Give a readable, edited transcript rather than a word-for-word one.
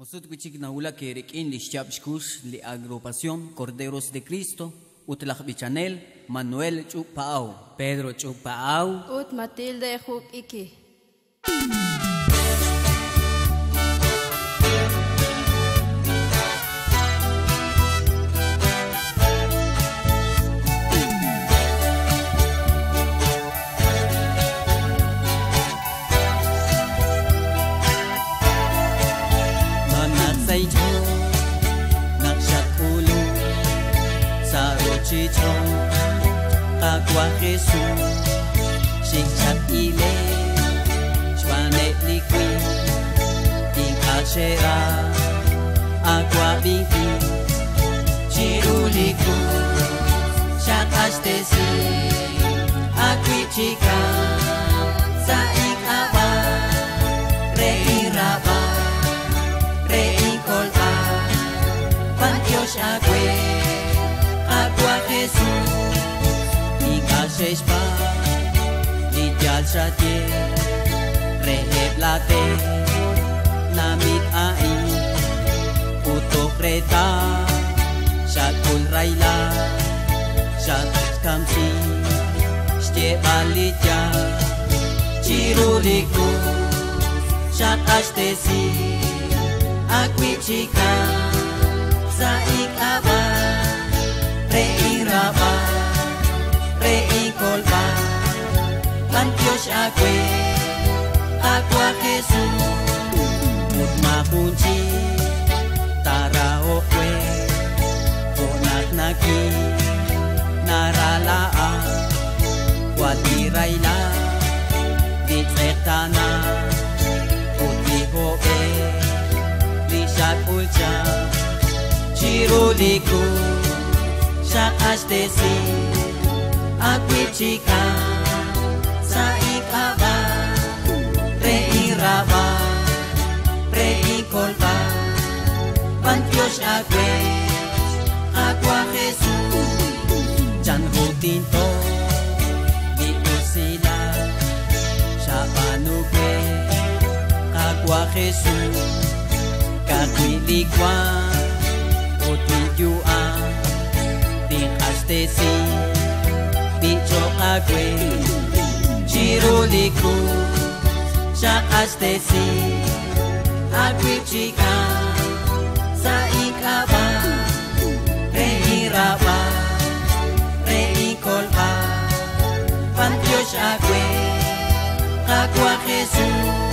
Josut Kuchik Naula que requin li Shabshkus li agrupación Corderos de Cristo, Utlach Bichanel, Manuel Chupao, Pedro Chupao, Ut Matilde Juk Iki. Agua Jesús, Shikchat ile, Chwane liqui, Tinkachera, Agua binki, Chiruliku, Shakastesi, Aquichica, Saik Aba, Reiraba, Reikolba, Pantiosh Agüe, Agua Jesús. Sheshpa, Lityal Shadye, Reheb Late, Namit Ai, Utok Reta, Shakul Raila, Shak Kamsi, Shteba Litya, Chiruliku, Shak Ashtesi, Aquichica, Saik Aba, Reiraba, Reikolba, Pantiosh Agüe, Agua Jesús, Mutma Punchi, Taraokwe, Onak Naki, Naralaa, Watiraila, Ditretana, Utihoe, Lishat Ulcha, Chiruliku, Shak Ashtesi, Aquichica, Saik Aba, Reiraba, Reikolba, Pantiosh Agüe, Agua Jesús, Janhu Tinto, Diusila, Shabanukwe, Agua Jesús, Kaquilikwa, Otiyua, Tinkastesi, Bichok Agüe, Chiruliku, Shakastesi, Aquichica, Saik Aba, Reiraba, Reikolba, Pantiosh Agüe, Agua Jesús.